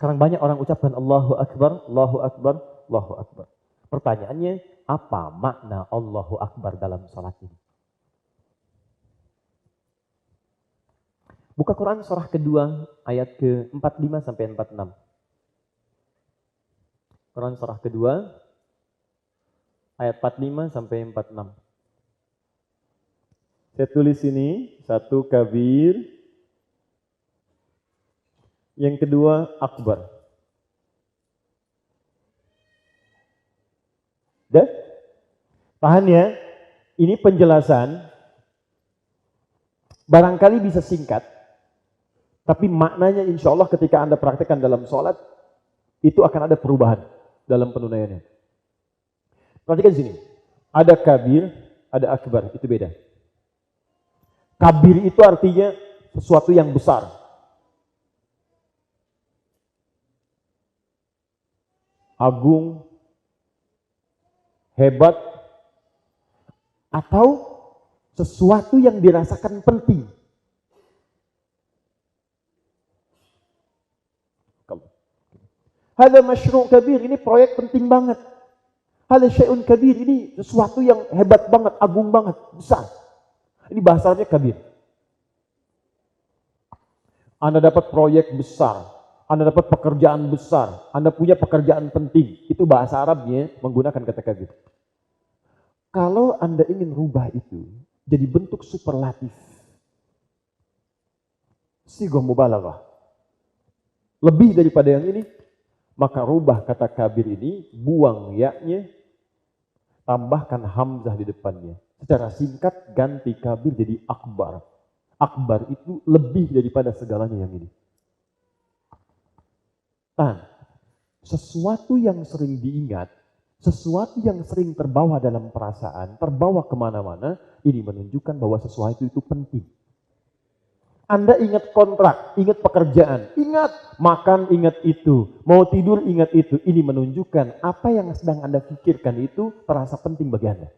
Sekarang banyak orang ucapkan Allahu Akbar, Allahu Akbar, Allahu Akbar. Pertanyaannya, apa makna Allahu Akbar dalam salat ini? Buka Quran surah kedua ayat ke-45 sampai 46. Quran surah kedua ayat 45 sampai 46. Saya tulis ini, satu kabir, yang kedua akbar. Dah? Tahan ya, ini penjelasan barangkali bisa singkat, tapi maknanya insya Allah ketika Anda praktekkan dalam sholat, itu akan ada perubahan dalam penunaiannya. Perhatikan di sini, ada kabir, ada akbar, itu beda. Kabir itu artinya sesuatu yang besar. Agung, hebat, atau sesuatu yang dirasakan penting. Hada masyru' kabir, ini proyek penting banget. Hada syai'un kabir, ini sesuatu yang hebat banget, agung banget, besar. Ini bahasanya kabir. Anda dapat proyek besar, Anda dapat pekerjaan besar, Anda punya pekerjaan penting. Itu bahasa Arabnya menggunakan kata kabir. Kalau Anda ingin rubah itu jadi bentuk superlatif, sigah mubalaghah, lebih daripada yang ini, maka rubah kata kabir ini, buang ya-nya, tambahkan hamzah di depannya. Secara singkat ganti kabir jadi akbar. Akbar itu lebih daripada segalanya yang ini. Nah, sesuatu yang sering diingat, sesuatu yang sering terbawa dalam perasaan, terbawa kemana-mana, ini menunjukkan bahwa sesuatu itu penting. Anda ingat kontrak, ingat pekerjaan, ingat makan, ingat itu, mau tidur, ingat itu. Ini menunjukkan apa yang sedang Anda pikirkan itu terasa penting bagi Anda.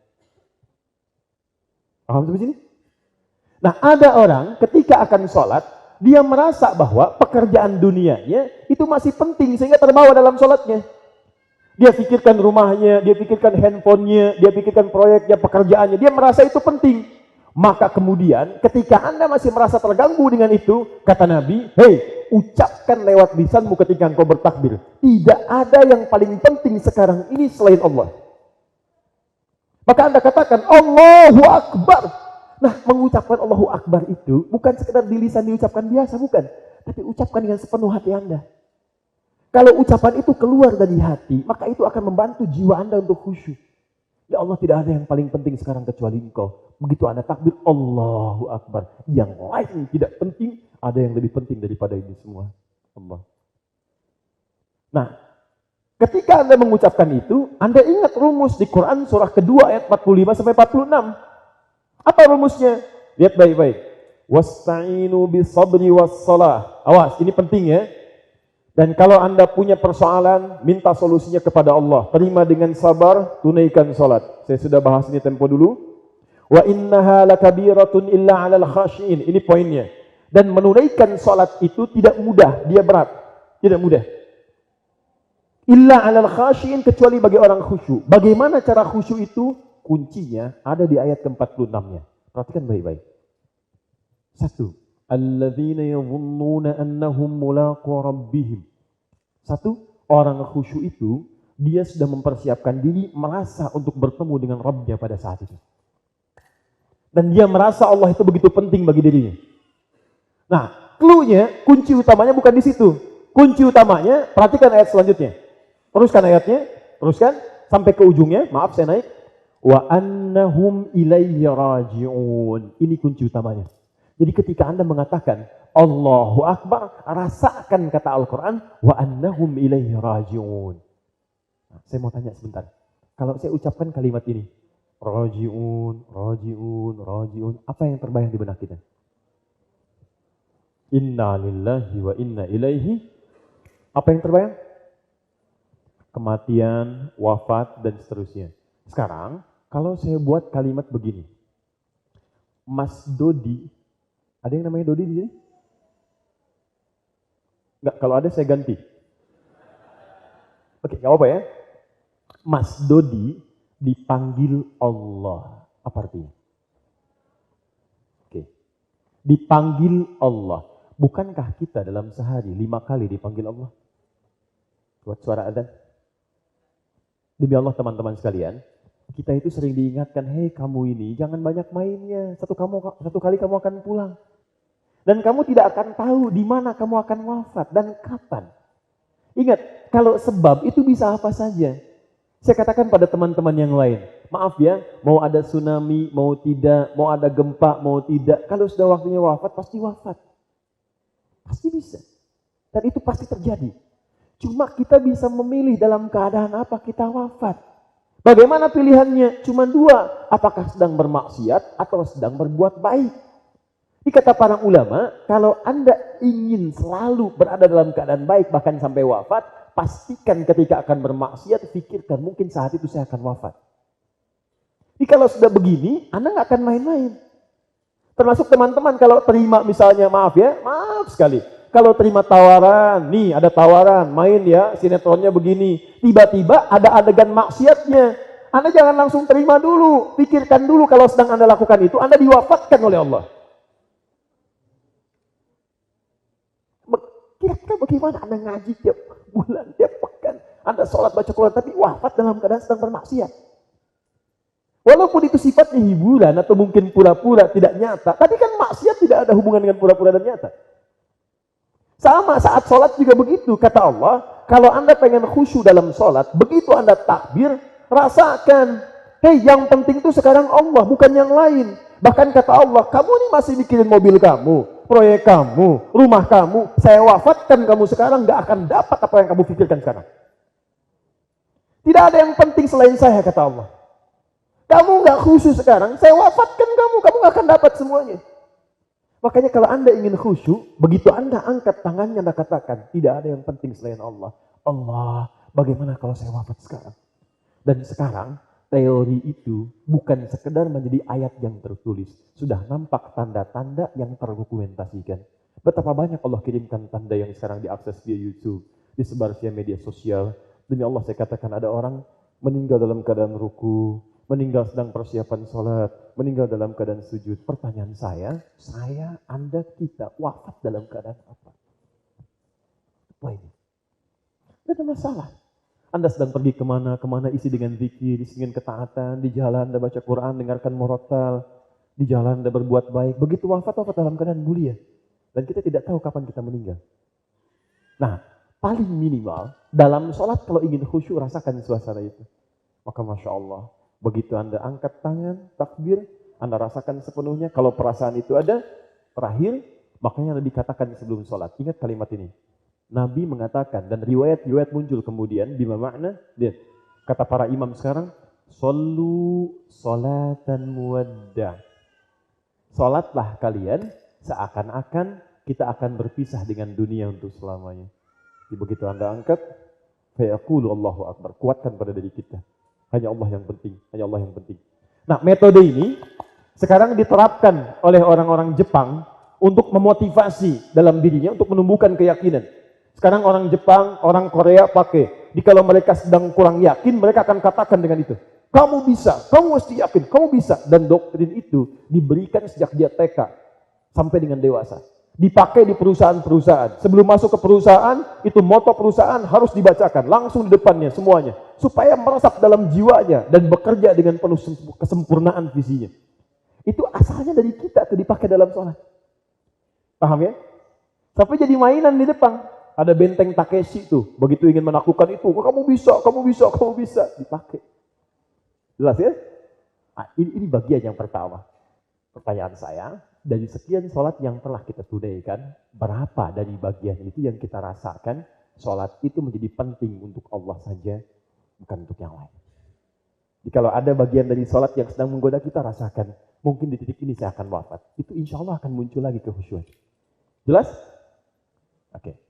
Paham sampai sini? Nah, ada orang ketika akan sholat, dia merasa bahwa pekerjaan dunianya itu masih penting sehingga terbawa dalam sholatnya. Dia pikirkan rumahnya, dia pikirkan handphonenya, dia pikirkan proyeknya, pekerjaannya. Dia merasa itu penting. Maka kemudian ketika Anda masih merasa terganggu dengan itu, kata Nabi, hei, ucapkan lewat lisanmu ketika engkau bertakbir. Tidak ada yang paling penting sekarang ini selain Allah. Maka Anda katakan, Allahu Akbar. Nah, mengucapkan Allahu Akbar itu bukan sekedar di lisan diucapkan biasa, bukan. Tapi ucapkan dengan sepenuh hati Anda. Kalau ucapan itu keluar dari hati, maka itu akan membantu jiwa Anda untuk khusyuk. Ya Allah, tidak ada yang paling penting sekarang kecuali Engkau. Begitu Anda takbir, Allahu Akbar. Yang lain tidak penting, ada yang lebih penting daripada ini semua. Allah. Nah, ketika Anda mengucapkan itu, Anda ingat rumus di Quran surah kedua ayat 45 sampai 46. Apa rumusnya? Lihat baik-baik. Wasta'inu bis-sabri was-salah. Awas, ini penting ya. Dan kalau Anda punya persoalan, minta solusinya kepada Allah. Terima dengan sabar, tunaikan salat. Saya sudah bahas ini tempo dulu. Wa innaha lakabiratun illa 'alal khashiin. Ini poinnya. Dan menunaikan salat itu tidak mudah, dia berat. Tidak mudah. Illa 'alal khashiin, kecuali bagi orang khusyuk. Bagaimana cara khusyuk itu? Kuncinya ada di ayat ke-46-nya. Perhatikan baik-baik. 1. Alladzina yadhunnuna annahum mulaqu rabbihim. 1. Orang khusyuk itu dia sudah mempersiapkan diri, merasa untuk bertemu dengan Rabbnya pada saat itu. Dan dia merasa Allah itu begitu penting bagi dirinya. Nah, clue-nya, kunci utamanya bukan di situ. Kunci utamanya, perhatikan ayat selanjutnya. Teruskan ayatnya, teruskan sampai ke ujungnya. Maaf, saya naik. Wa annahum ilaihi raji'un. Ini kunci utamanya. Jadi ketika Anda mengatakan Allahu Akbar, rasakan kata Al-Quran, wa annahum ilaihi raji'un. Nah, saya mau tanya sebentar. Kalau saya ucapkan kalimat ini, raji'un, raji'un, raji'un, apa yang terbayang di benak kita? Inna lillahi wa inna ilaihi. Apa yang terbayang? Kematian, wafat, dan seterusnya. Sekarang, kalau saya buat kalimat begini. Mas Dodi, ada yang namanya Dodi di sini? Enggak, kalau ada saya ganti. Oke, nggak apa ya. Mas Dodi dipanggil Allah. Apa artinya? Oke. Dipanggil Allah. Bukankah kita dalam sehari 5 kali dipanggil Allah? Buat suara adzan. Demi Allah teman-teman sekalian, kita itu sering diingatkan, hei kamu ini jangan banyak mainnya. Satu kali kamu akan pulang. Dan kamu tidak akan tahu di mana kamu akan wafat dan kapan. Ingat, kalau sebab itu bisa apa saja. Saya katakan pada teman-teman yang lain, maaf ya, mau ada tsunami, mau tidak, mau ada gempa, mau tidak, kalau sudah waktunya wafat, pasti wafat. Pasti bisa. Dan itu pasti terjadi. Cuma kita bisa memilih dalam keadaan apa kita wafat. Bagaimana pilihannya? Cuma 2, apakah sedang bermaksiat atau sedang berbuat baik. Dikata para ulama, kalau Anda ingin selalu berada dalam keadaan baik, bahkan sampai wafat, pastikan ketika akan bermaksiat, pikirkan mungkin saat itu saya akan wafat. Jadi kalau sudah begini, Anda nggak akan main-main. Termasuk teman-teman kalau terima misalnya, maaf sekali. Kalau terima tawaran, nih ada tawaran, main ya, sinetronnya begini. Tiba-tiba ada adegan maksiatnya. Anda jangan langsung terima dulu, pikirkan dulu kalau sedang Anda lakukan itu, Anda diwafatkan oleh Allah. Kira-kira bagaimana Anda ngaji tiap bulan, tiap pekan, Anda sholat baca Quran, tapi wafat dalam keadaan sedang bermaksiat. Walaupun itu sifatnya hiburan atau mungkin pura-pura tidak nyata, tapi kan maksiat tidak ada hubungan dengan pura-pura dan nyata. Sama saat sholat juga begitu, kata Allah, kalau Anda pengen khusyuk dalam sholat, begitu Anda takbir, rasakan, hei yang penting itu sekarang Allah, bukan yang lain. Bahkan kata Allah, kamu ini masih mikirin mobil kamu, proyek kamu, rumah kamu, saya wafatkan kamu sekarang, gak akan dapat apa yang kamu pikirkan sekarang. Tidak ada yang penting selain saya, kata Allah. Kamu gak khusyuk sekarang, saya wafatkan kamu gak akan dapat semuanya. Makanya kalau Anda ingin khusyuk, begitu Anda angkat tangannya, Anda katakan, tidak ada yang penting selain Allah. Allah, bagaimana kalau saya wafat sekarang? Dan sekarang, teori itu bukan sekedar menjadi ayat yang tertulis. Sudah nampak tanda-tanda yang terdokumentasikan. Betapa banyak Allah kirimkan tanda yang sekarang diakses via YouTube, disebar via media sosial. Demi Allah saya katakan ada orang meninggal dalam keadaan ruku, meninggal sedang persiapan sholat, meninggal dalam keadaan sujud. Pertanyaan saya, Anda, kita wafat dalam keadaan apa? Apa ini? Tidak ada masalah. Anda sedang pergi kemana isi dengan zikir, isi dengan ketaatan, di jalan Anda baca Quran, dengarkan murattal, di jalan Anda berbuat baik. Begitu wafat dalam keadaan mulia. Dan kita tidak tahu kapan kita meninggal. Nah, paling minimal, dalam sholat kalau ingin khusyuk, rasakan suasana itu. Maka Masya Allah, begitu Anda angkat tangan, takbir, Anda rasakan sepenuhnya. Kalau perasaan itu ada, terakhir, makanya Anda dikatakan sebelum sholat. Ingat kalimat ini. Nabi mengatakan, dan riwayat-riwayat muncul kemudian, bima makna, lihat, kata para imam sekarang, Sallu salatan muwadda. Salatlah kalian, seakan-akan kita akan berpisah dengan dunia untuk selamanya. Jadi begitu Anda angkat, fayaqulu Allahu Akbar, kuatkan pada diri kita. Hanya Allah yang penting, hanya Allah yang penting. Nah, metode ini sekarang diterapkan oleh orang-orang Jepang untuk memotivasi dalam dirinya, untuk menumbuhkan keyakinan. Sekarang orang Jepang, orang Korea pakai. Kalau mereka sedang kurang yakin, mereka akan katakan dengan itu. Kamu bisa, kamu mesti yakin, kamu bisa. Dan doktrin itu diberikan sejak dia TK sampai dengan dewasa. Dipakai di perusahaan-perusahaan. Sebelum masuk ke perusahaan, itu moto perusahaan harus dibacakan. Langsung di depannya semuanya. Supaya meresap dalam jiwanya dan bekerja dengan penuh kesempurnaan visinya. Itu asalnya dari kita, itu dipakai dalam sholat. Paham ya? Sampai jadi mainan di depan. Ada benteng Takeshi tuh, begitu ingin menaklukkan itu, kamu bisa, dipakai. Jelas ya? Nah, ini bagian yang pertama. Pertanyaan saya, dari sekian sholat yang telah kita tunaikan, berapa dari bagian itu yang kita rasakan, sholat itu menjadi penting untuk Allah saja, bukan untuk yang lain. Jadi kalau ada bagian dari sholat yang sedang menggoda kita, rasakan, mungkin di titik ini saya akan wafat. Itu insya Allah akan muncul lagi kehusyuan. Jelas? Oke.